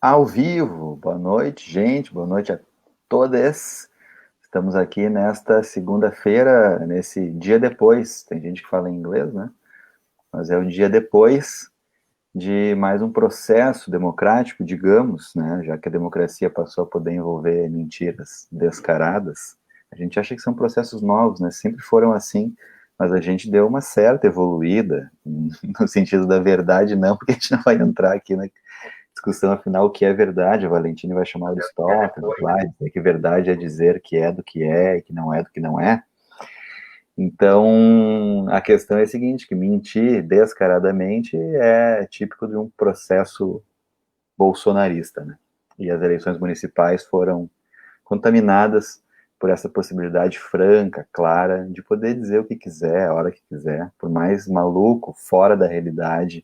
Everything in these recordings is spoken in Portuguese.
Ao vivo. Boa noite, gente. Boa noite a todas. Estamos aqui nesta segunda-feira, nesse dia depois. Tem gente que fala em inglês, né? Mas é o dia depois de mais um processo democrático, digamos, né? Já que a democracia passou a poder envolver mentiras descaradas. A gente acha que são processos novos, né? Sempre foram assim, mas a gente deu uma certa evoluída no sentido da verdade, não, porque a gente não vai entrar aqui na discussão, afinal, o que é verdade. A Valentina vai chamar Aristóteles lá, e dizer que verdade é dizer que é do que é e que não é do que não é. Então, a questão é a seguinte, que mentir descaradamente é típico de um processo bolsonarista, né? E as eleições municipais foram contaminadas por essa possibilidade franca, clara, de poder dizer o que quiser, a hora que quiser, por mais maluco, fora da realidade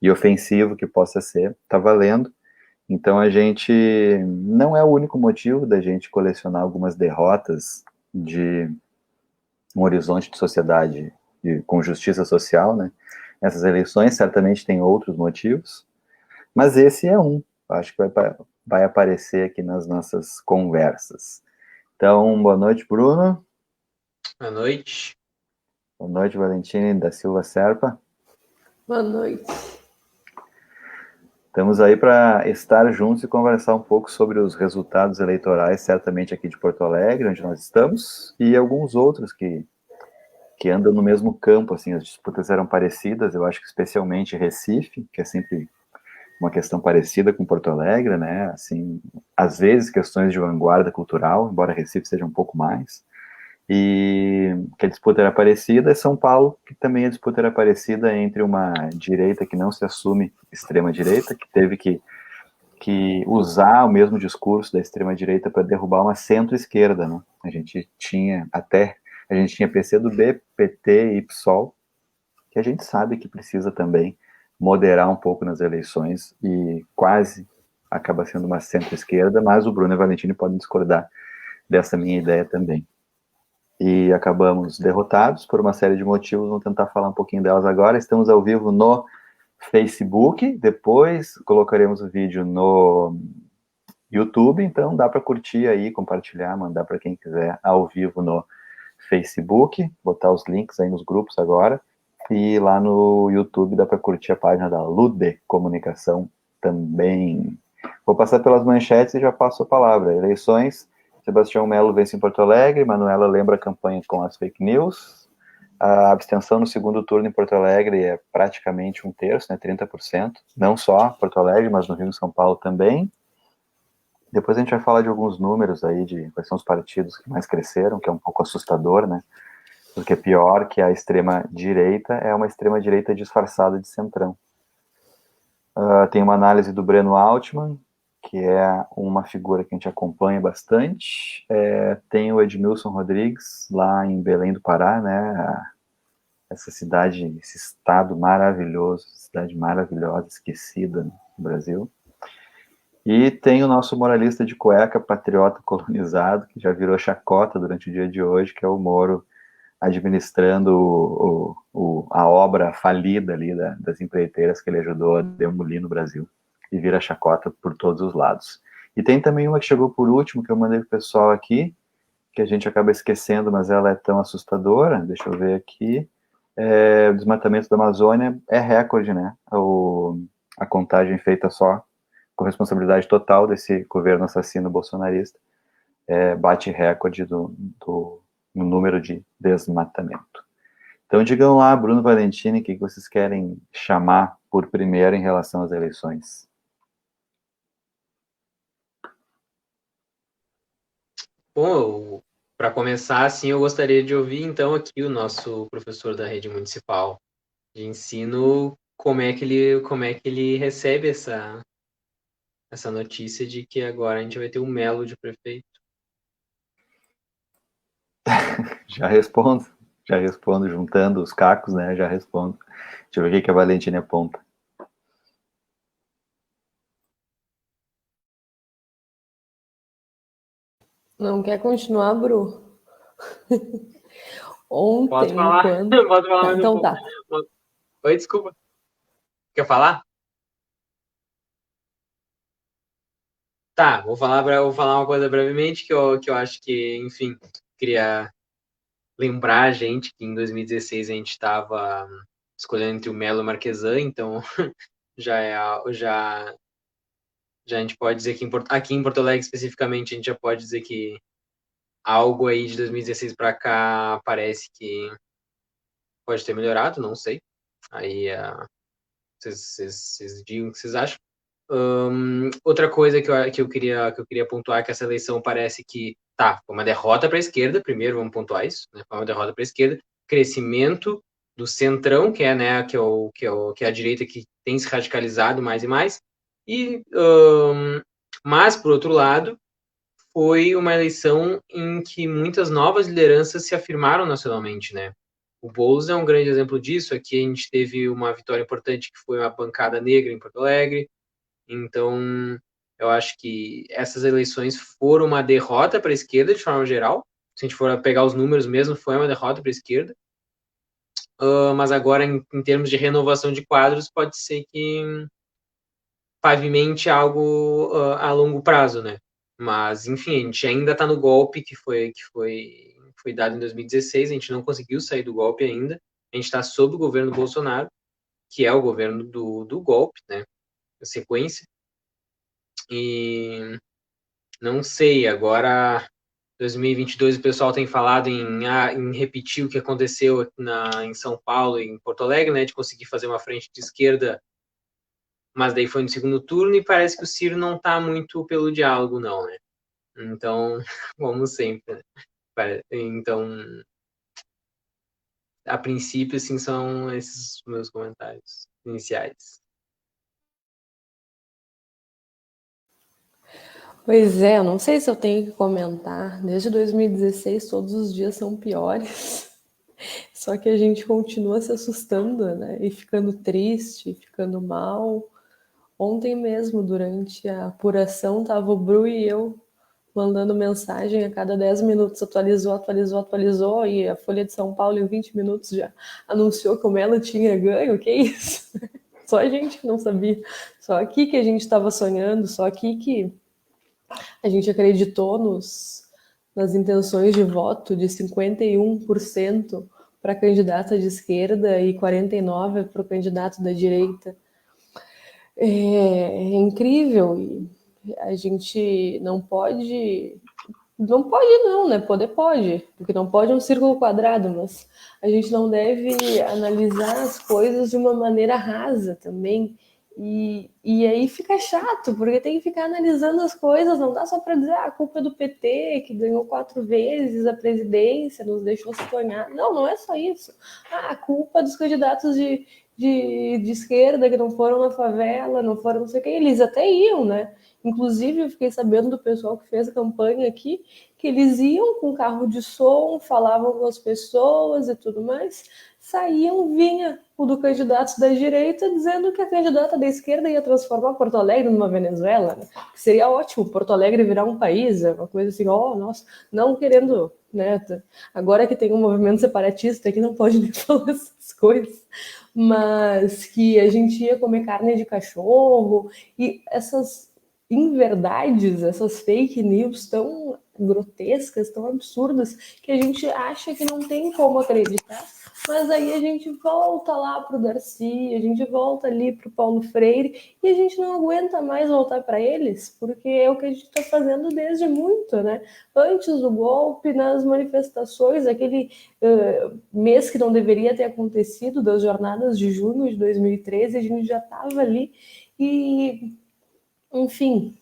e ofensivo que possa ser, tá valendo. Então a gente não é o único motivo da gente colecionar algumas derrotas de um horizonte de sociedade com justiça social, né? Essas eleições certamente têm outros motivos, mas esse é um. Acho que vai aparecer aqui nas nossas conversas. Então, boa noite, Bruno. Boa noite. Boa noite, Valentine da Silva Serpa. Boa noite. Estamos aí para estar juntos e conversar um pouco sobre os resultados eleitorais, certamente aqui de Porto Alegre, onde nós estamos, e alguns outros que andam no mesmo campo, assim, as disputas eram parecidas, eu acho que especialmente Recife, que é sempre uma questão parecida com Porto Alegre, né, assim, às vezes questões de vanguarda cultural, embora Recife seja um pouco mais, e que a disputa era parecida, e São Paulo, que também a disputa era parecida entre uma direita que não se assume extrema-direita, que teve que usar o mesmo discurso da extrema-direita para derrubar uma centro-esquerda, né? A gente tinha PCdoB, PT e PSOL, que a gente sabe que precisa também moderar um pouco nas eleições e quase acaba sendo uma centro-esquerda, mas o Bruno e o Valentini podem discordar dessa minha ideia também. E acabamos derrotados por uma série de motivos, vamos tentar falar um pouquinho delas agora. Estamos ao vivo no Facebook, depois colocaremos o vídeo no YouTube, então dá para curtir aí, compartilhar, mandar para quem quiser ao vivo no Facebook, botar os links aí nos grupos agora, e lá no YouTube dá para curtir a página da Lude Comunicação também. Vou passar pelas manchetes e já passo a palavra. Eleições, Sebastião Melo vence em Porto Alegre, Manuela lembra a campanha com as fake news, a abstenção no segundo turno em Porto Alegre é praticamente um terço, né, 30%, não só Porto Alegre, mas no Rio e São Paulo também. Depois a gente vai falar de alguns números aí de quais são os partidos que mais cresceram, que é um pouco assustador, né? Porque é pior que a extrema-direita é uma extrema-direita disfarçada de centrão. Tem uma análise do Breno Altman, que é uma figura que a gente acompanha bastante. Tem o Edmilson Rodrigues, lá em Belém do Pará, né? Essa cidade, esse estado maravilhoso, cidade maravilhosa, esquecida no Brasil. E tem o nosso moralista de cueca, patriota colonizado, que já virou chacota durante o dia de hoje, que é o Moro, administrando a obra falida ali das empreiteiras que ele ajudou a demolir no Brasil, e vira chacota por todos os lados. E tem também uma que chegou por último, que eu mandei pro pessoal aqui, que a gente acaba esquecendo, mas ela é tão assustadora, deixa eu ver aqui, o desmatamento da Amazônia é recorde, né? A contagem feita só com responsabilidade total desse governo assassino bolsonarista, bate recorde no número de desmatamento. Então digam lá, Bruno Valentini, o que vocês querem chamar por primeiro em relação às eleições? Bom, para começar, assim, eu gostaria de ouvir então aqui o nosso professor da rede municipal de ensino, como é que ele recebe essa notícia de que agora a gente vai ter um Melo de prefeito. Já respondo, juntando os cacos, né? Já respondo. Deixa eu ver o que a Valentina aponta. Não quer continuar, Bru? Posso Ontem, falar? quando... Posso falar Tá, mais um então pouco? tá. Oi, desculpa. Quer falar? Tá, vou falar uma coisa brevemente que eu acho que, enfim, queria lembrar a gente que em 2016 a gente estava escolhendo entre o Melo e o Marquesan, então já a gente pode dizer que aqui em Porto Alegre especificamente a gente já pode dizer que algo aí de 2016 para cá parece que pode ter melhorado, não sei. Aí vocês digam o que vocês acham. Outra coisa que eu queria pontuar é que essa eleição parece que foi uma derrota para a esquerda. Primeiro, vamos pontuar isso, né? Foi uma derrota para a esquerda. Crescimento do centrão, que é, né, que é a direita que tem se radicalizado mais e mais. Mas por outro lado, foi uma eleição em que muitas novas lideranças se afirmaram nacionalmente, né? O Boulos é um grande exemplo disso. Aqui a gente teve uma vitória importante que foi a bancada negra em Porto Alegre. Então, eu acho que essas eleições foram uma derrota para a esquerda, de forma geral. Se a gente for pegar os números mesmo, foi uma derrota para a esquerda. Mas agora, em termos de renovação de quadros, pode ser que pavimente algo a longo prazo, né? Mas, enfim, a gente ainda está no golpe que foi dado em 2016, a gente não conseguiu sair do golpe ainda. A gente está sob o governo Bolsonaro, que é o governo do golpe, né? A sequência. E não sei, agora 2022 o pessoal tem falado em repetir o que aconteceu em São Paulo e em Porto Alegre, né, de conseguir fazer uma frente de esquerda, mas daí foi no segundo turno e parece que o Ciro não está muito pelo diálogo, não, né? Então, como sempre, né? Então, a princípio, assim, são esses meus comentários iniciais. Pois é, eu não sei se eu tenho que comentar. Desde 2016, todos os dias são piores. Só que a gente continua se assustando, né? E ficando triste, ficando mal. Ontem mesmo, durante a apuração, tava o Bru e eu mandando mensagem a cada 10 minutos, atualizou, e a Folha de São Paulo em 20 minutos já anunciou que o Melo tinha ganho, que isso? Só a gente que não sabia, só aqui que a gente estava sonhando, só aqui que a gente acreditou nas intenções de voto de 51% para a candidata de esquerda e 49% para o candidato da direita. É incrível, e a gente não pode não, né? Poder pode, porque não pode um círculo quadrado, mas a gente não deve analisar as coisas de uma maneira rasa também. E aí fica chato, porque tem que ficar analisando as coisas, não dá só para dizer a culpa é do PT, que ganhou 4 vezes a presidência, nos deixou se tornar. Não, não é só isso. A culpa dos candidatos de esquerda que não foram na favela, não foram não sei o que, eles até iam, né? Inclusive, eu fiquei sabendo do pessoal que fez a campanha aqui, que eles iam com carro de som, falavam com as pessoas e tudo mais, saíam, vinha o do candidato da direita dizendo que a candidata da esquerda ia transformar Porto Alegre numa Venezuela, né? Que seria ótimo Porto Alegre virar um país, uma coisa assim, nossa, não querendo, né? Agora que tem um movimento separatista que não pode nem falar essas coisas, mas que a gente ia comer carne de cachorro e essas inverdades, essas fake news tão grotescas, tão absurdas, que a gente acha que não tem como acreditar, mas aí a gente volta lá pro Darcy, a gente volta ali pro Paulo Freire, e a gente não aguenta mais voltar para eles, porque é o que a gente está fazendo desde muito, né? Antes do golpe, nas manifestações, aquele mês que não deveria ter acontecido, das jornadas de junho de 2013, a gente já estava ali, e enfim,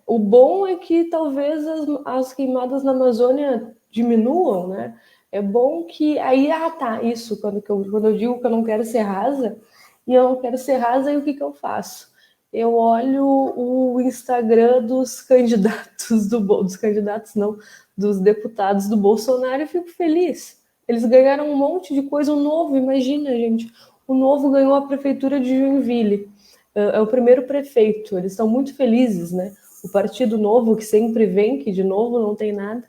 o bom é que talvez as queimadas na Amazônia diminuam, né? É bom que aí, isso, quando eu digo que eu não quero ser rasa, e eu não quero ser rasa, aí o que eu faço? Eu olho o Instagram dos candidatos dos deputados do Bolsonaro e fico feliz. Eles ganharam um monte de coisa, um Novo, imagina, gente. O Novo ganhou a prefeitura de Joinville. É o primeiro prefeito, eles estão muito felizes, né? O Partido Novo, que sempre vem, que de novo não tem nada.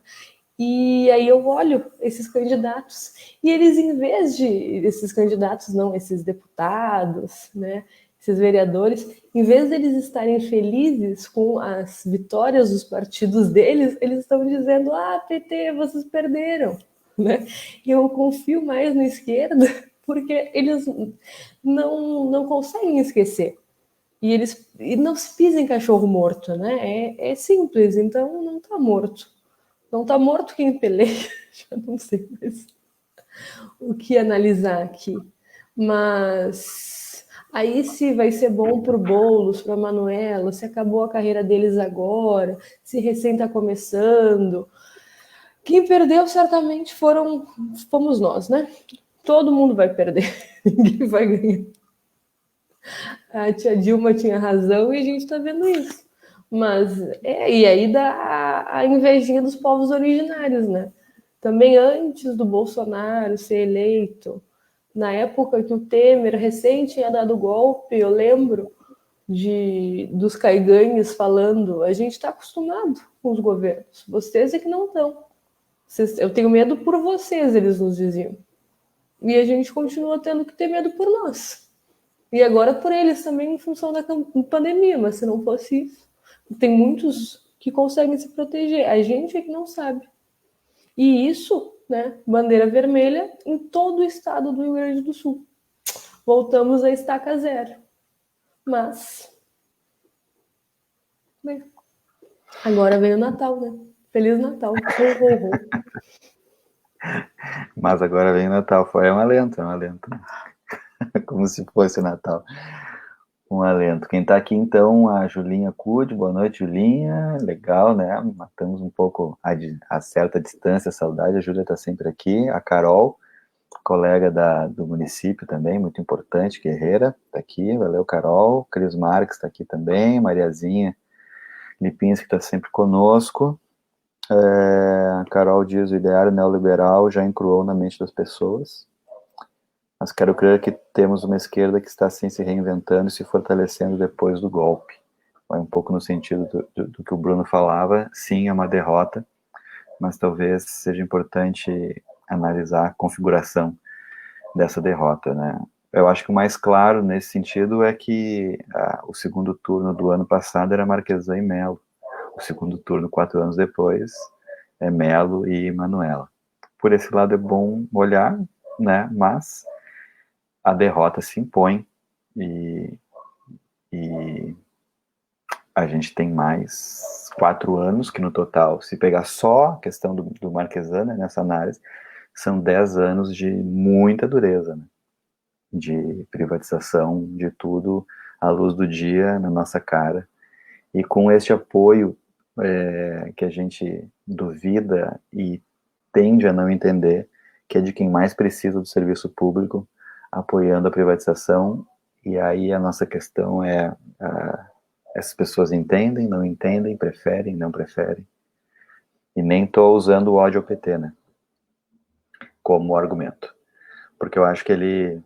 E aí eu olho esses candidatos, e eles, em vez de esses candidatos, não, esses deputados, né? esses vereadores, em vez deles estarem felizes com as vitórias dos partidos deles, eles estão dizendo, PT, vocês perderam, né? E eu confio mais na esquerda, porque eles não conseguem esquecer. E não se pisa em cachorro morto, né? É simples, então não está morto. Não está morto quem peleia, já não sei mais o que analisar aqui. Mas aí se vai ser bom para o Boulos, para a Manuela, se acabou a carreira deles agora, se recém está começando. Quem perdeu certamente fomos nós, né? Todo mundo vai perder, ninguém vai ganhar. A tia Dilma tinha razão e a gente está vendo isso. Mas, e aí dá a invejinha dos povos originários, né? Também antes do Bolsonaro ser eleito, na época que o Temer recém tinha dado golpe, eu lembro dos caiganhes falando, a gente está acostumado com os governos, vocês é que não estão. Eu tenho medo por vocês, eles nos diziam. E a gente continua tendo que ter medo por nós. E agora por eles também em função da pandemia, mas se não fosse isso, tem muitos que conseguem se proteger. A gente é que não sabe. E isso, né, bandeira vermelha em todo o estado do Rio Grande do Sul. Voltamos à estaca zero. Mas bem, agora vem o Natal, né? Feliz Natal. Mas agora vem o Natal. É um alento, como se fosse Natal. Um alento. Quem tá aqui, então, a Julinha Cude. Boa noite, Julinha. Legal, né? Matamos um pouco a certa distância, a saudade. A Júlia tá sempre aqui. A Carol, colega do município também, muito importante, guerreira, tá aqui. Valeu, Carol. Cris Marques tá aqui também. Mariazinha Lipinski tá sempre conosco. A Carol diz, o ideário neoliberal já encruou na mente das pessoas. Mas quero crer que temos uma esquerda que está assim se reinventando e se fortalecendo depois do golpe. Vai um pouco no sentido do que o Bruno falava. Sim, é uma derrota, mas talvez seja importante analisar a configuração dessa derrota, né? Eu acho que o mais claro nesse sentido é que o segundo turno do ano passado era Marquesan e Melo. O segundo turno, 4 anos depois, é Melo e Manuela. Por esse lado é bom olhar, né? Mas a derrota se impõe e a gente tem mais 4 anos, que no total, se pegar só a questão do Marquesan, né, nessa análise, são 10 anos de muita dureza, né? De privatização de tudo à luz do dia, na nossa cara. E com este apoio que a gente duvida e tende a não entender, que é de quem mais precisa do serviço público, apoiando a privatização. E aí a nossa questão é, essas pessoas entendem, não entendem, preferem, não preferem. E nem estou usando o ódio ao PT, né, como argumento, porque eu acho que ele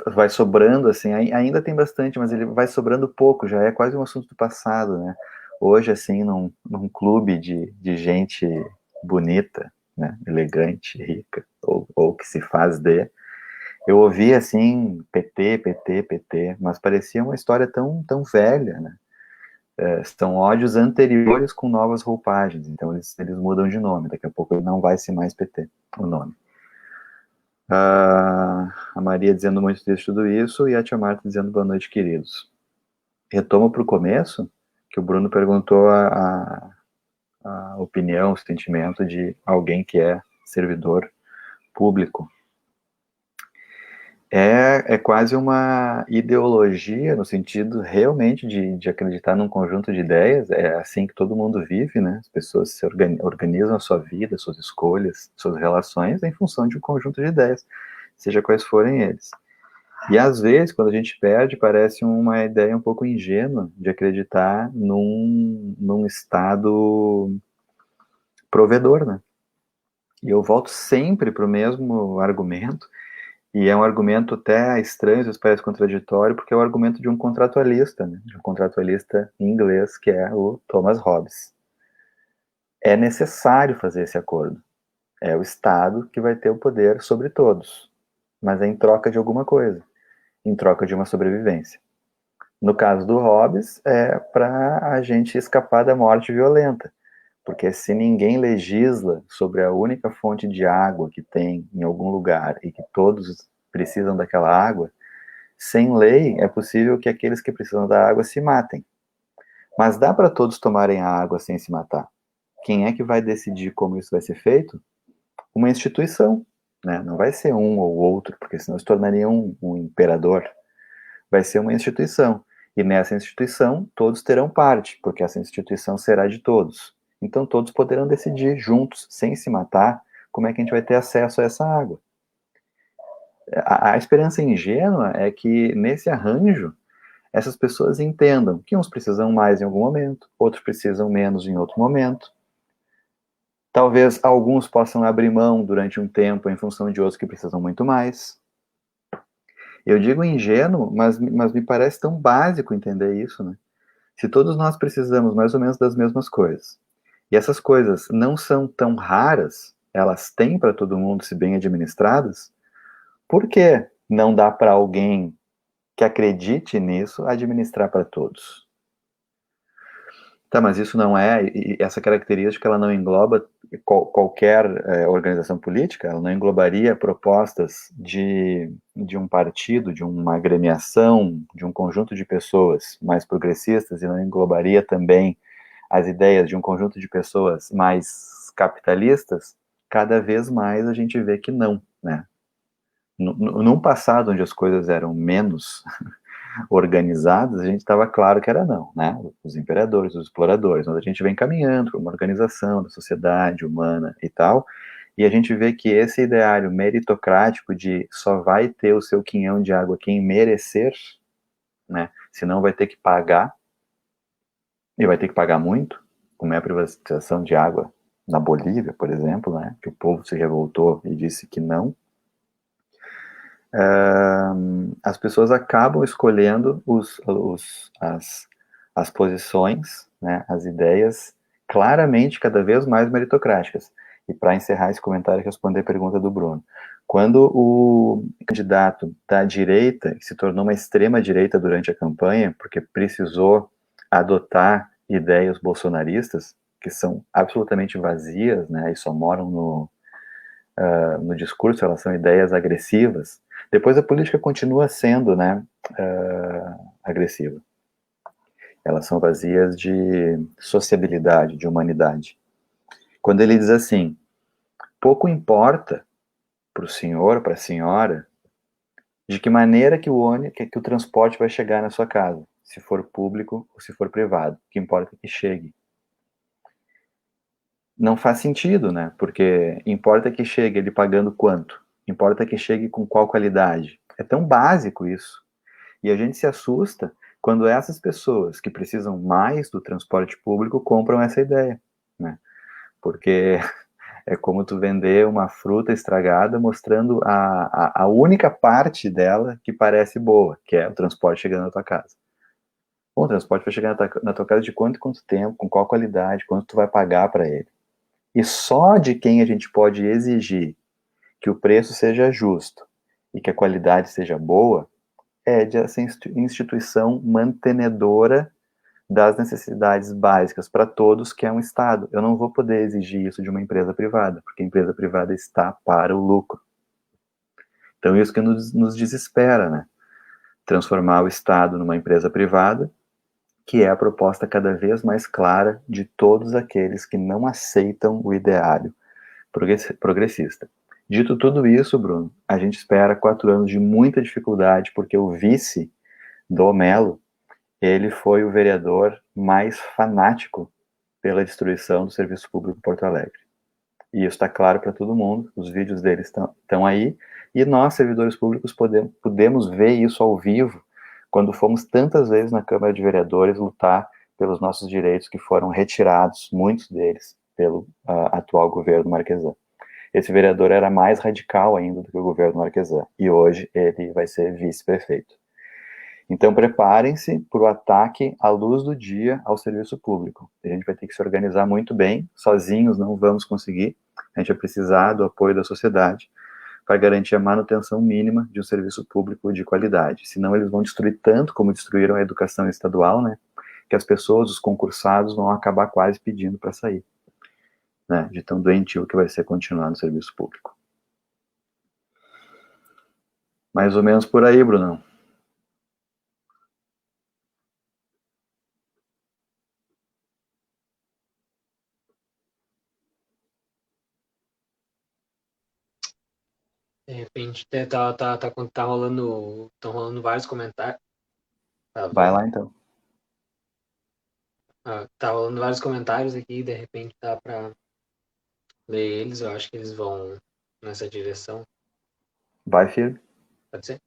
vai sobrando, assim, ainda tem bastante, mas ele vai sobrando pouco, já é quase um assunto do passado, né. Hoje, assim, num clube de gente bonita, né, elegante, rica, ou que se faz eu ouvi, assim, PT, mas parecia uma história tão velha, né. São ódios anteriores com novas roupagens, então eles mudam de nome, daqui a pouco ele não vai ser mais PT, o nome. A Maria dizendo muito triste tudo isso, e a tia Marta dizendo boa noite, queridos. Retomo para o começo, que o Bruno perguntou a opinião, o sentimento de alguém que é servidor público. É quase uma ideologia, no sentido realmente de acreditar num conjunto de ideias. É assim que todo mundo vive, né? As pessoas se organizam a sua vida, suas escolhas, suas relações em função de um conjunto de ideias, seja quais forem eles. E às vezes, quando a gente perde, parece uma ideia um pouco ingênua de acreditar num Estado provedor, né? E eu volto sempre para o mesmo argumento, e é um argumento até estranho, às vezes parece contraditório, porque é o argumento de um contratualista, né? De um contratualista em inglês, que é o Thomas Hobbes. É necessário fazer esse acordo. É o Estado que vai ter o poder sobre todos, mas é em troca de alguma coisa. em troca de uma sobrevivência. No caso do Hobbes, é para a gente escapar da morte violenta, porque se ninguém legisla sobre a única fonte de água que tem em algum lugar e que todos precisam daquela água, sem lei é possível que aqueles que precisam da água se matem. Mas dá para todos tomarem a água sem se matar. Quem é que vai decidir como isso vai ser feito? Uma instituição, né? Não vai ser um ou outro, porque senão se tornaria um imperador. Vai ser uma instituição. E nessa instituição, todos terão parte, porque essa instituição será de todos. Então, todos poderão decidir juntos, sem se matar, como é que a gente vai ter acesso a essa água. A esperança ingênua é que, nesse arranjo, essas pessoas entendam que uns precisam mais em algum momento, outros precisam menos em outro momento. Talvez alguns possam abrir mão durante um tempo em função de outros que precisam muito mais. Eu digo ingênuo, mas me parece tão básico entender isso, né? Se todos nós precisamos mais ou menos das mesmas coisas, e essas coisas não são tão raras, elas têm para todo mundo se bem administradas, por que não dá para alguém que acredite nisso administrar para todos? Tá, mas isso não é, e essa característica ela não engloba qualquer organização política, ela não englobaria propostas de um partido, de uma agremiação, de um conjunto de pessoas mais progressistas, e não englobaria também as ideias de um conjunto de pessoas mais capitalistas. Cada vez mais a gente vê que não, né? Num passado onde as coisas eram menos organizadas, a gente estava claro que era não, né? Os imperadores, os exploradores, mas a gente vem caminhando para uma organização da sociedade humana e tal, e a gente vê que esse ideário meritocrático de só vai ter o seu quinhão de água quem merecer, né? Senão vai ter que pagar, e vai ter que pagar muito, como é a privatização de água na Bolívia, por exemplo, né? Que o povo se revoltou e disse que não. As pessoas acabam escolhendo as posições, né, as ideias, claramente cada vez mais meritocráticas. E para encerrar esse comentário, responder a pergunta do Bruno. Quando o candidato da direita, que se tornou uma extrema-direita durante a campanha, porque precisou adotar ideias bolsonaristas, que são absolutamente vazias, né, e só moram no discurso, elas são ideias agressivas. Depois a política continua sendo, né, agressiva. Elas são vazias de sociabilidade, de humanidade. Quando ele diz assim, pouco importa para o senhor, para a senhora, de que maneira que o transporte vai chegar na sua casa, se for público ou se for privado, o que importa é que chegue. Não faz sentido, né? Porque importa que chegue ele pagando quanto? Importa que chegue com qual qualidade? É tão básico isso. E a gente se assusta quando essas pessoas que precisam mais do transporte público compram essa ideia, né? Porque é como tu vender uma fruta estragada mostrando a única parte dela que parece boa, que é o transporte chegando na tua casa. Bom, o transporte vai chegar na tua casa de quanto tempo, com qual qualidade, quanto tu vai pagar para ele. E só de quem a gente pode exigir que o preço seja justo e que a qualidade seja boa é de essa instituição mantenedora das necessidades básicas para todos, que é um Estado. Eu não vou poder exigir isso de uma empresa privada, porque a empresa privada está para o lucro. Então isso que nos desespera, né? Transformar o Estado numa empresa privada, que é a proposta cada vez mais clara de todos aqueles que não aceitam o ideário progressista. Dito tudo isso, Bruno, a gente espera 4 anos de muita dificuldade, porque o vice do Melo, ele foi o vereador mais fanático pela destruição do serviço público em Porto Alegre. E isso está claro para todo mundo, os vídeos deles estão aí, e nós, servidores públicos, podemos ver isso ao vivo, quando fomos tantas vezes na Câmara de Vereadores lutar pelos nossos direitos que foram retirados, muitos deles, pelo atual governo Marquesan. Esse vereador era mais radical ainda do que o governo Marquesan, e hoje ele vai ser vice-prefeito. Então preparem-se para o ataque à luz do dia ao serviço público. A gente vai ter que se organizar muito bem, sozinhos não vamos conseguir, a gente vai precisar do apoio da sociedade para garantir a manutenção mínima de um serviço público de qualidade. Senão eles vão destruir tanto como destruíram a educação estadual, né, que as pessoas, os concursados, vão acabar quase pedindo para sair, né, de tão doentio que vai ser continuar no serviço público. Mais ou menos por aí, Brunão. De repente, tá rolando, estão rolando vários comentários. Vai lá, então. Tá rolando vários comentários aqui, de repente dá para ler eles. Eu acho que eles vão nessa direção. Vai, filho. Pode ser?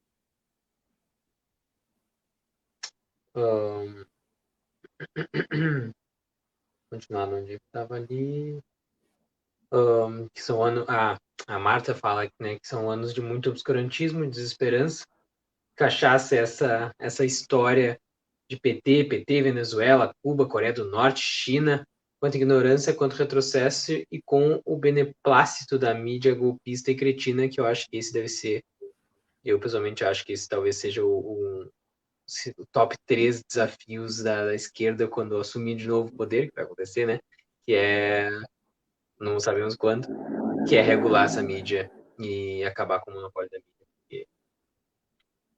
Continuar onde eu estava ali. Que são anos. A Marta fala, né, que são anos de muito obscurantismo e desesperança. Cachaça essa história de PT, Venezuela, Cuba, Coreia do Norte, China, quanto ignorância, quanto retrocesso, e com o beneplácito da mídia golpista e cretina, que eu acho que esse deve ser, eu pessoalmente acho que esse talvez seja o top 3 desafios da esquerda quando assumir de novo o poder, que vai acontecer, né? Que é, não sabemos quando, que é regular essa mídia e acabar com o monopólio da mídia. Porque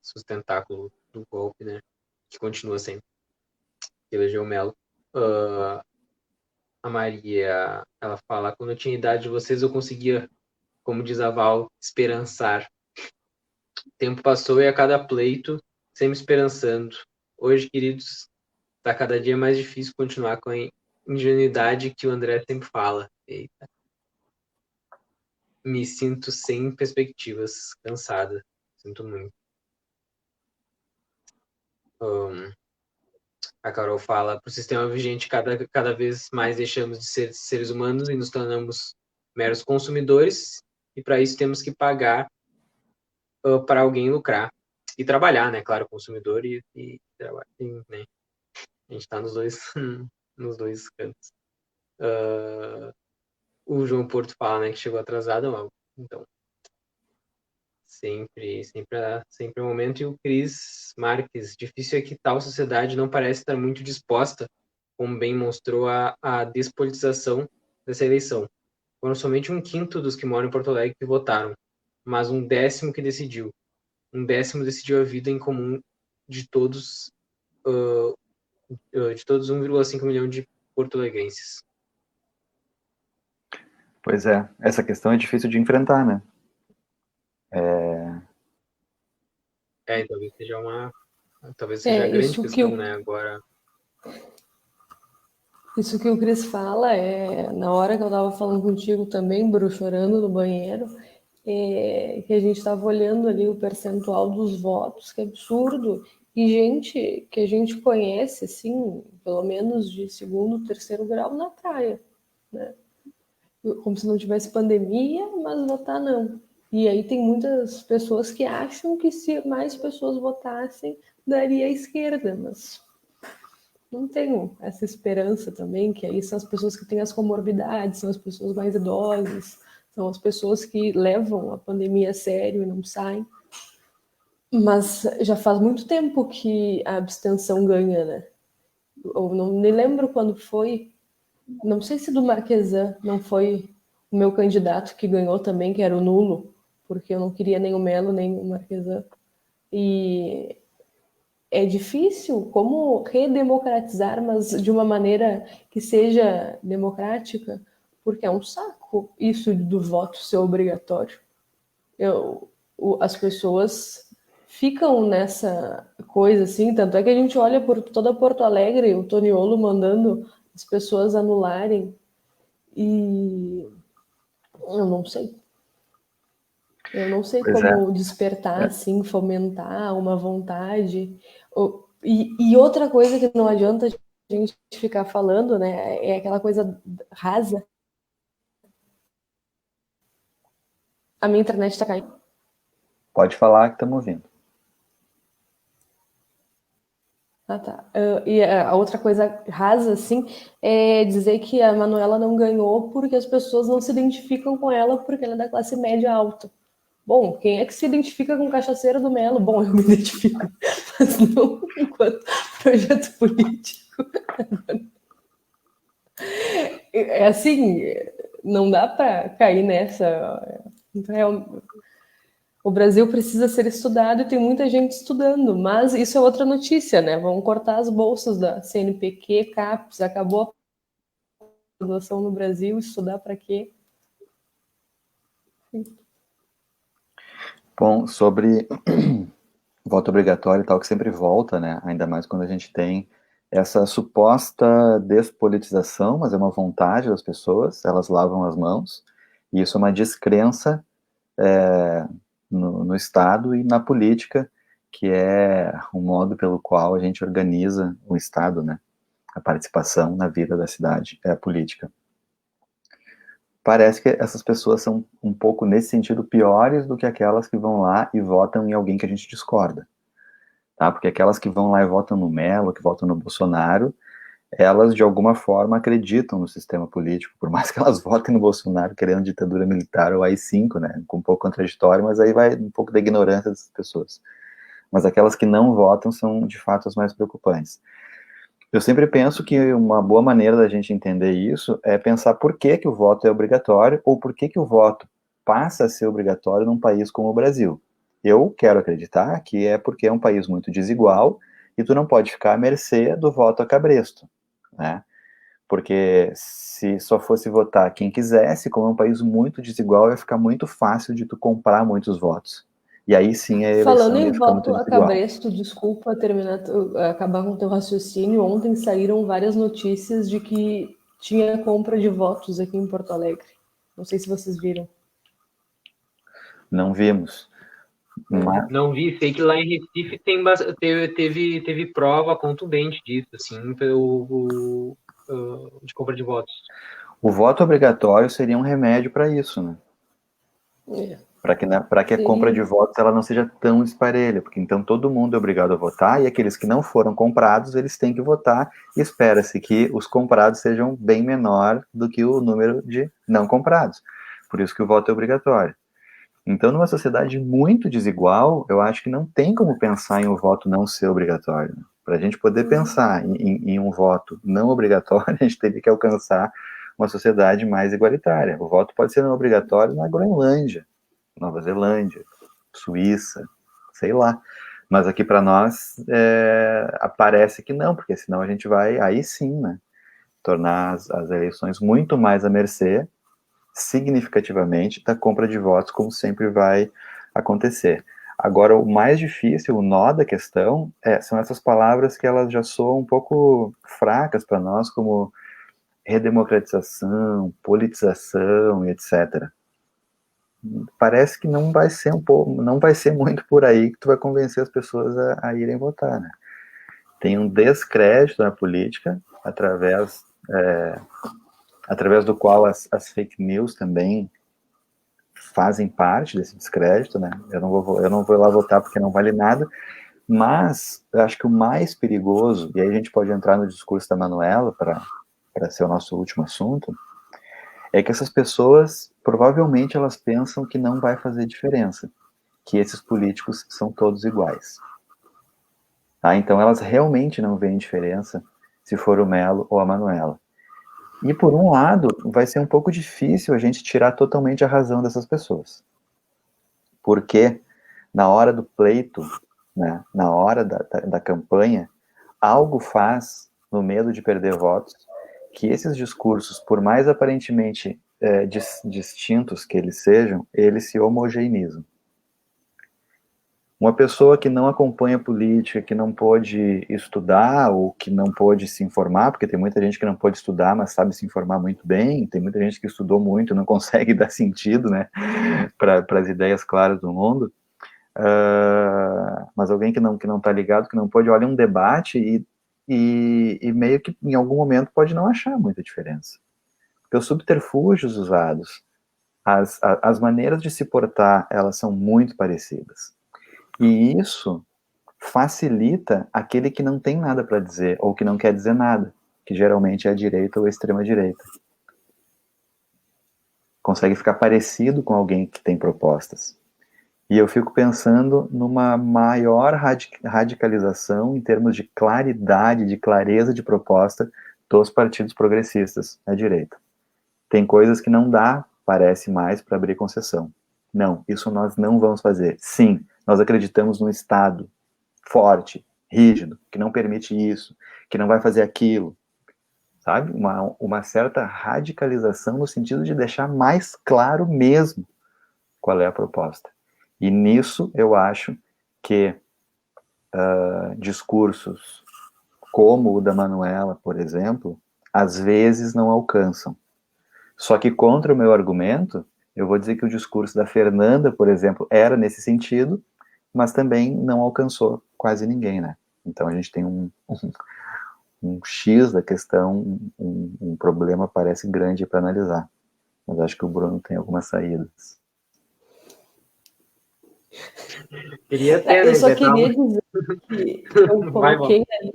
sustentáculo do golpe, né? Que continua sempre. Elegeu o Melo. A Maria, ela fala, quando eu tinha idade de vocês, eu conseguia, como diz a Val, esperançar. O tempo passou e a cada pleito, sempre esperançando. Hoje, queridos, está cada dia mais difícil continuar com a ingenuidade que o André sempre fala. Eita. Me sinto sem perspectivas, cansada. Sinto muito. A Carol fala, para o sistema vigente, cada vez mais deixamos de ser seres humanos e nos tornamos meros consumidores, e para isso temos que pagar para alguém lucrar. E trabalhar, né? Claro, consumidor e trabalho. Né? A gente está nos dois cantos. O João Porto fala, né, que chegou atrasado, então sempre é o momento. E o Cris Marques, difícil é que tal sociedade não parece estar muito disposta, como bem mostrou a despolitização dessa eleição. Foram somente 1/5 dos que moram em Porto Alegre que votaram, mas 1/10 que decidiu. 1/10 decidiu a vida em comum de todos 1,5 milhão de porto-alegrenses. Pois é, essa questão é difícil de enfrentar, né? Talvez seja a grande questão, né, agora. Isso que o Cris fala na hora que eu estava falando contigo também, Bru, chorando no banheiro, que a gente estava olhando ali o percentual dos votos, que absurdo, e gente que a gente conhece, assim, pelo menos de 2º, 3º grau na praia, né? Como se não tivesse pandemia, mas votar não. E aí tem muitas pessoas que acham que se mais pessoas votassem, daria à esquerda, mas não tenho essa esperança também, que aí são as pessoas que têm as comorbidades, são as pessoas mais idosas, são as pessoas que levam a pandemia a sério e não saem. Mas já faz muito tempo que a abstenção ganha, né? Eu não me lembro quando foi, não sei se do Marquesan não foi o meu candidato que ganhou também, que era o nulo, porque eu não queria nem o Melo, nem o Marquesan. E é difícil como redemocratizar, mas de uma maneira que seja democrática, porque é um saco isso do voto ser obrigatório. As pessoas ficam nessa coisa assim, tanto é que a gente olha por toda Porto Alegre, o Toniolo mandando as pessoas anularem, e eu não sei. Eu não sei como despertar, assim, fomentar uma vontade. E outra coisa que não adianta a gente ficar falando, né, é aquela coisa rasa. A minha internet tá caindo. Pode falar que estamos ouvindo. Ah, tá. E a outra coisa rasa, assim, é dizer que a Manuela não ganhou porque as pessoas não se identificam com ela porque ela é da classe média alta. Bom, quem é que se identifica com Cachaceiro do Melo? Bom, eu me identifico, mas não enquanto projeto político. É assim, não dá para cair nessa. O Brasil precisa ser estudado e tem muita gente estudando, mas isso é outra notícia, né? Vão cortar as bolsas da CNPq, CAPES, acabou a graduação no Brasil, estudar para quê? Bom, sobre voto obrigatório e tal, que sempre volta, né? Ainda mais quando a gente tem essa suposta despolitização, mas é uma vontade das pessoas, elas lavam as mãos, e isso é uma descrença no Estado e na política, que é o modo pelo qual a gente organiza o Estado, né? A participação na vida da cidade é a política. Parece que essas pessoas são um pouco, nesse sentido, piores do que aquelas que vão lá e votam em alguém que a gente discorda. Tá? Porque aquelas que vão lá e votam no Melo, que votam no Bolsonaro, elas, de alguma forma, acreditam no sistema político, por mais que elas votem no Bolsonaro querendo ditadura militar ou AI-5, né? Um pouco contraditório, mas aí vai um pouco da ignorância dessas pessoas. Mas aquelas que não votam são, de fato, as mais preocupantes. Eu sempre penso que uma boa maneira da gente entender isso é pensar por que o voto é obrigatório ou por que o voto passa a ser obrigatório num país como o Brasil. Eu quero acreditar que é porque é um país muito desigual e tu não pode ficar à mercê do voto a cabresto, né? Porque se só fosse votar quem quisesse, como é um país muito desigual, ia ficar muito fácil de tu comprar muitos votos. E aí sim a Falando eleição ia em ficar muito voto a desigual. cabresto, desculpa acabar com o teu raciocínio. Ontem saíram várias notícias de que tinha compra de votos aqui em Porto Alegre. Não sei se vocês viram. Não vimos. Mas Não vi, sei que lá em Recife teve prova contundente disso, assim, de compra de votos. o voto obrigatório seria um remédio para isso, né? É. Para que a compra de votos ela não seja tão esparelha, porque então todo mundo é obrigado a votar e aqueles que não foram comprados, eles têm que votar e espera-se que os comprados sejam bem menor do que o número de não comprados. Por isso que o voto é obrigatório. Então, numa sociedade muito desigual, eu acho que não tem como pensar em um voto não ser obrigatório. Para a gente poder pensar em um voto não obrigatório, a gente teria que alcançar uma sociedade mais igualitária. O voto pode ser não obrigatório na Groenlândia, Nova Zelândia, Suíça, sei lá. Mas aqui para nós parece que não, porque senão a gente vai, aí sim, né, tornar as eleições muito mais à mercê, significativamente, da compra de votos, como sempre vai acontecer. Agora, o mais difícil, o nó da questão, são essas palavras que elas já soam um pouco fracas para nós, como redemocratização, politização e etc. Parece que não vai ser não vai ser muito por aí que tu vai convencer as pessoas a irem votar, né? Tem um descrédito na política através do qual as fake news também fazem parte desse descrédito, né? Eu não vou lá votar porque não vale nada, mas eu acho que o mais perigoso, e aí a gente pode entrar no discurso da Manuela para ser o nosso último assunto, é que essas pessoas, provavelmente elas pensam que não vai fazer diferença, que esses políticos são todos iguais. Tá? Então elas realmente não veem diferença se for o Melo ou a Manuela. E por um lado, vai ser um pouco difícil a gente tirar totalmente a razão dessas pessoas. Porque na hora do pleito, né, na hora da campanha, algo faz, no medo de perder votos, que esses discursos, por mais aparentemente distintos que eles sejam, eles se homogeneizam. Uma pessoa que não acompanha política, que não pôde estudar ou que não pôde se informar, porque tem muita gente que não pôde estudar, mas sabe se informar muito bem, tem muita gente que estudou muito e não consegue dar sentido, né, para as ideias claras do mundo, mas alguém que não está ligado, que não pode olhar um debate e meio que em algum momento pode não achar muita diferença. Porque os subterfúgios usados, as maneiras de se portar, elas são muito parecidas. E isso facilita aquele que não tem nada para dizer, ou que não quer dizer nada, que geralmente é a direita ou a extrema-direita. Consegue ficar parecido com alguém que tem propostas. E eu fico pensando numa maior radicalização em termos de claridade, de clareza de proposta dos partidos progressistas à direita. Tem coisas que não dá, parece mais, para abrir concessão. Não, isso nós não vamos fazer. Sim, nós acreditamos num Estado forte, rígido, que não permite isso, que não vai fazer aquilo. Sabe? Uma certa radicalização no sentido de deixar mais claro mesmo qual é a proposta. E nisso eu acho que discursos como o da Manuela, por exemplo, às vezes não alcançam. Só que contra o meu argumento, eu vou dizer que o discurso da Fernanda, por exemplo, era nesse sentido, mas também não alcançou quase ninguém, né? Então a gente tem um X da questão, um problema parece grande para analisar. Mas acho que o Bruno tem algumas saídas. Eu só queria dizer que eu coloquei ali,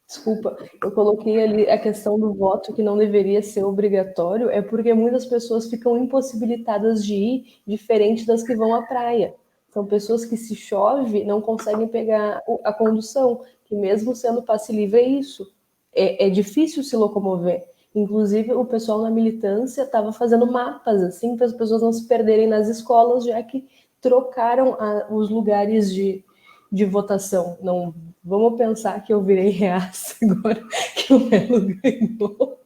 desculpa, eu coloquei ali a questão do voto que não deveria ser obrigatório, é porque muitas pessoas ficam impossibilitadas de ir, diferente das que vão à praia. São pessoas que, se chove, não conseguem pegar a condução, que mesmo sendo passe livre é isso. É difícil se locomover. Inclusive, o pessoal na militância estava fazendo mapas, assim, para as pessoas não se perderem nas escolas, já que trocaram os lugares de votação. Não vamos pensar que eu virei reaça agora que o Melo ganhou.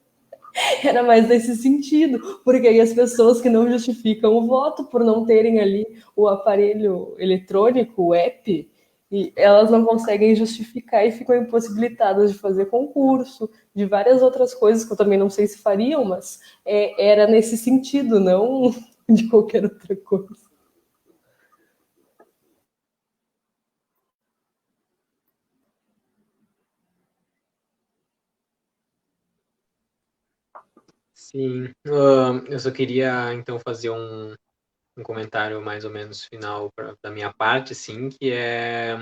Era mais nesse sentido, porque aí as pessoas que não justificam o voto por não terem ali o aparelho eletrônico, o app, e elas não conseguem justificar e ficam impossibilitadas de fazer concurso, de várias outras coisas que eu também não sei se fariam, mas era nesse sentido, não de qualquer outra coisa. Sim, eu só queria então fazer um comentário mais ou menos final da minha parte, assim, que é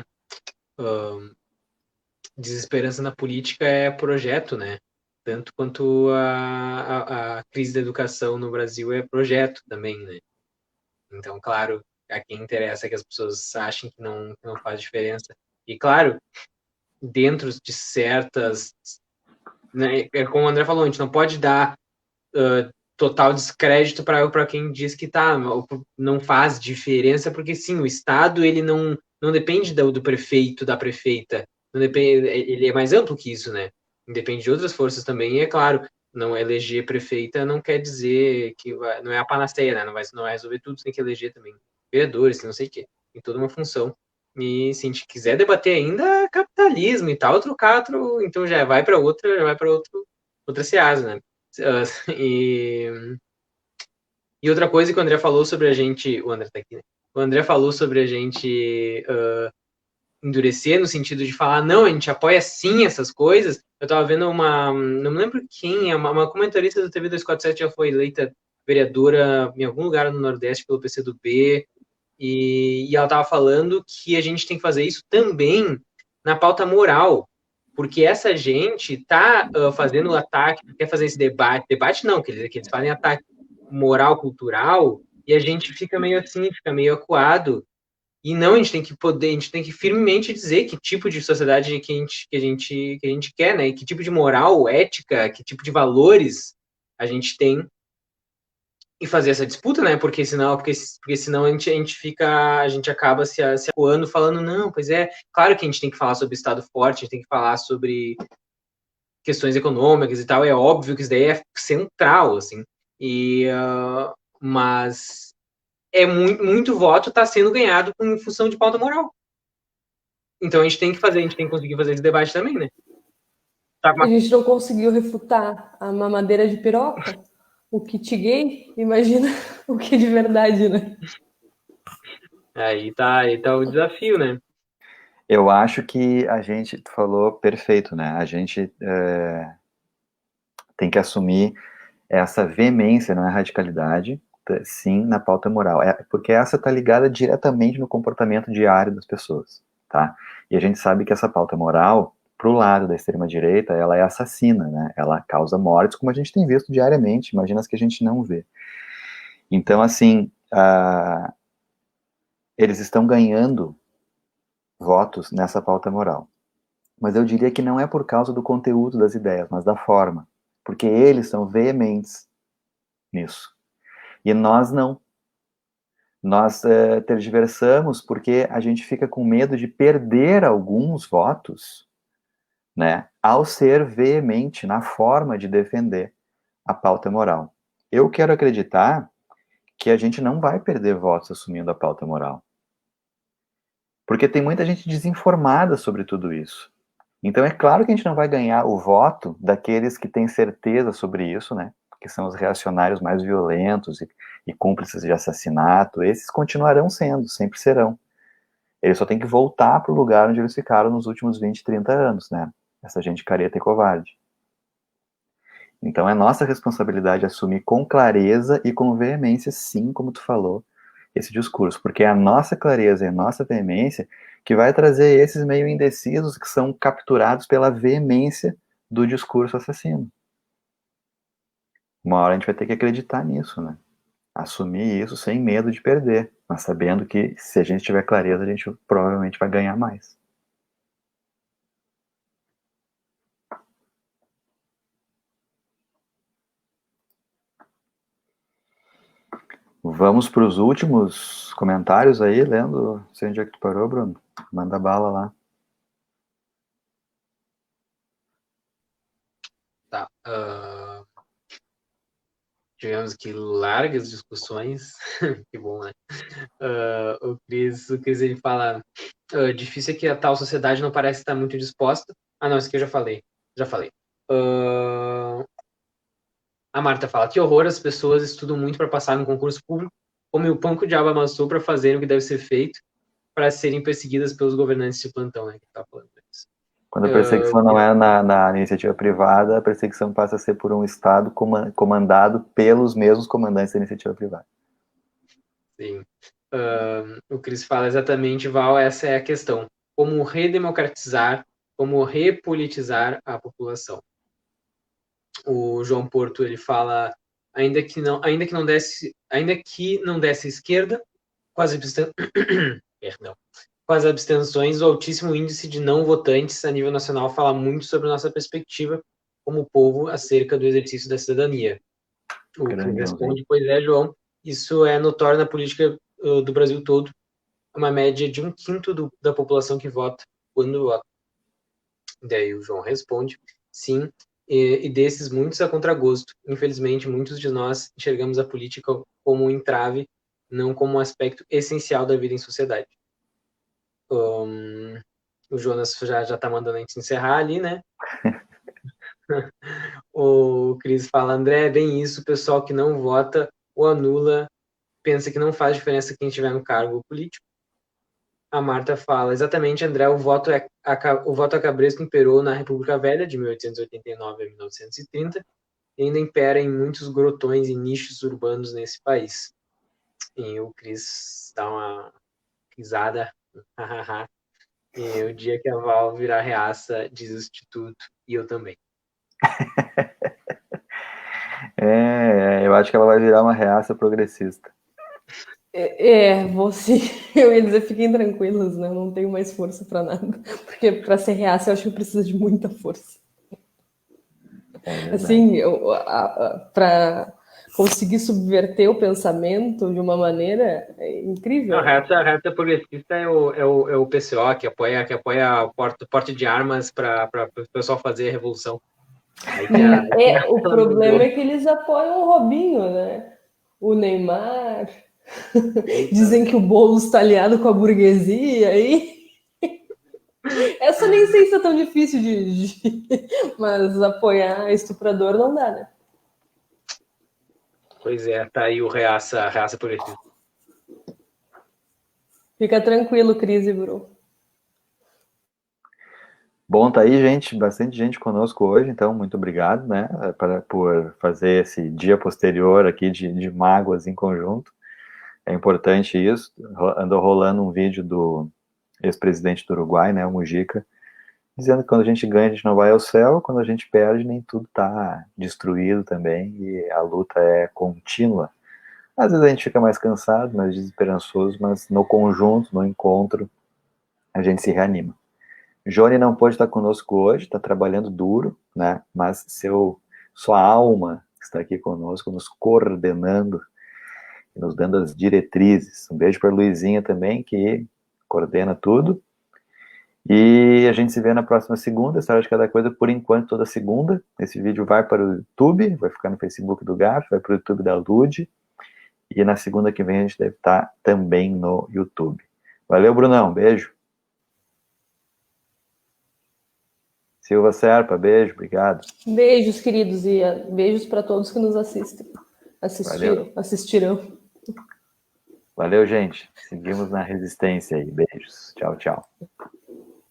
desesperança na política é projeto, né? Tanto quanto a crise da educação no Brasil é projeto também, né? Então, claro, a quem interessa é que as pessoas achem que não faz diferença. E, claro, dentro de certas... Né, como o André falou, a gente não pode dar total descrédito para quem diz que não faz diferença, porque sim, o Estado ele não depende do prefeito, da prefeita, não depende, ele é mais amplo que isso, né? Depende de outras forças também, e é claro, não eleger prefeita não quer dizer que não é a panaceia, né? Não vai resolver tudo, tem que eleger também vereadores, não sei o quê, tem toda uma função. E se a gente quiser debater ainda capitalismo e tal, então já vai para outra seasa, né? E outra coisa que o André falou sobre a gente, o André tá aqui, né? O André falou sobre a gente endurecer no sentido de falar, não, a gente apoia sim essas coisas. Eu tava vendo não me lembro quem, uma comentarista do TV 247 já foi eleita vereadora em algum lugar no Nordeste pelo PCdoB, e ela tava falando que a gente tem que fazer isso também na pauta moral, porque essa gente tá fazendo ataque, quer fazer esse debate não, que eles fazem ataque moral, cultural, e a gente fica meio assim, fica meio acuado, e não, a gente tem que firmemente dizer que tipo de sociedade que a gente quer, né, e que tipo de moral, ética, que tipo de valores a gente tem, e fazer essa disputa, né? Porque senão a gente acaba se acuando falando, não, pois é, claro que a gente tem que falar sobre Estado forte, a gente tem que falar sobre questões econômicas e tal, é óbvio que isso daí é central, assim, mas muito voto está sendo ganhado em função de pauta moral. Então a gente tem que conseguir fazer esse debate também, né? A gente não conseguiu refutar a mamadeira de piroca, o kit gay, imagina o que de verdade, né? Aí tá o desafio, né? Eu acho que tu falou perfeito, né? A gente tem que assumir essa veemência, não é radicalidade, sim, na pauta moral. Porque essa está ligada diretamente no comportamento diário das pessoas, tá? E a gente sabe que essa pauta moral, pro lado da extrema-direita, ela é assassina, né? Ela causa mortes, como a gente tem visto diariamente, imagina as que a gente não vê. Então, assim, eles estão ganhando votos nessa pauta moral. Mas eu diria que não é por causa do conteúdo das ideias, mas da forma. Porque eles são veementes nisso. E nós não. Nós tergiversamos porque a gente fica com medo de perder alguns votos, né, ao ser veemente na forma de defender a pauta moral. Eu quero acreditar que a gente não vai perder votos assumindo a pauta moral. Porque tem muita gente desinformada sobre tudo isso. Então é claro que a gente não vai ganhar o voto daqueles que têm certeza sobre isso, né? Que são os reacionários mais violentos e cúmplices de assassinato. Esses continuarão sendo, sempre serão. Eles só têm que voltar para o lugar onde eles ficaram nos últimos 20, 30 anos, né? Essa gente careta e covarde. Então é nossa responsabilidade assumir com clareza e com veemência, sim, como tu falou, esse discurso, porque é a nossa clareza e a nossa veemência que vai trazer esses meio indecisos que são capturados pela veemência do discurso assassino. Uma hora a gente vai ter que acreditar nisso, né? Assumir isso sem medo de perder, mas sabendo que se a gente tiver clareza, a gente provavelmente vai ganhar mais. Vamos para os últimos comentários aí, lendo. Não sei onde é que tu parou, Bruno. Manda bala lá. Tá. Tivemos aqui largas discussões. Que bom, né? O Cris ele fala: difícil é que a tal sociedade não parece estar muito disposta. Ah, não, isso aqui eu já falei. A Marta fala: que horror, as pessoas estudam muito para passar no concurso público, comem o pão que o diabo amassou para fazerem o que deve ser feito, para serem perseguidas pelos governantes de plantão, né? Que tá falando isso. Quando a perseguição não é na iniciativa privada, a perseguição passa a ser por um Estado comandado pelos mesmos comandantes da iniciativa privada. Sim. O Cris fala exatamente, Val, essa é a questão. Como redemocratizar, como repolitizar a população. O João Porto, ele fala, ainda que não desse esquerda, com as abstenções, o altíssimo índice de não votantes a nível nacional fala muito sobre a nossa perspectiva como povo acerca do exercício da cidadania. O que responde, pois é, João, isso é notório na política do Brasil todo, uma média de 1/5 da população que vota quando vota. Daí o João responde, sim, e desses muitos a contragosto. Infelizmente, muitos de nós enxergamos a política como um entrave, não como um aspecto essencial da vida em sociedade. O Jonas já tá mandando a gente encerrar ali, né? O Cris fala, André, é bem isso, o pessoal que não vota ou anula pensa que não faz diferença quem estiver no cargo político. A Marta fala, exatamente, André, o voto a cabresto imperou na República Velha, de 1889 a 1930, e ainda impera em muitos grotões e nichos urbanos nesse país. E o Cris dá uma risada, e o dia que a Val virar reaça, diz o Instituto, e eu também. Eu acho que ela vai virar uma reaça progressista. Vou sim. Eu ia dizer, fiquem tranquilos, né? Eu não tenho mais força para nada. Porque para ser reaça, eu acho que precisa de muita força. Assim, para conseguir subverter o pensamento de uma maneira incrível. A reaça progressista é o PCO, que apoia o porte de armas para o pessoal fazer a revolução. O problema é que eles apoiam o Robinho, né? O Neymar. Dizem que o Boulos está aliado com a burguesia aí. Essa nem sei se é tão difícil mas apoiar estuprador não dá, né? Pois é, tá aí o reaça progressista. Fica tranquilo, Cris e Bru. Bom, tá aí, gente, bastante gente conosco hoje, então muito obrigado, né, por fazer esse dia posterior aqui de mágoas em conjunto. É importante isso. Andou rolando um vídeo do ex-presidente do Uruguai, né, o Mujica, dizendo que quando a gente ganha a gente não vai ao céu, quando a gente perde nem tudo tá destruído também, e a luta é contínua Às vezes a gente fica mais cansado, mais desesperançoso, mas no conjunto, no encontro, a gente se reanima. Johnny não pôde estar conosco hoje, está trabalhando duro, né? Mas sua alma está aqui conosco, nos coordenando, nos dando as diretrizes. Um beijo para a Luizinha também, que coordena tudo. E a gente se vê na próxima segunda, História de Cada Coisa, por enquanto, toda segunda. Esse vídeo vai para o YouTube, vai ficar no Facebook do GAF, vai para o YouTube da Lud. E na segunda que vem a gente deve estar também no YouTube. Valeu, Brunão. Beijo. Silva Serpa, beijo, obrigado. Beijos, queridos, e beijos para todos que nos assistirão. Valeu, gente. Seguimos na resistência aí. Beijos. Tchau, tchau.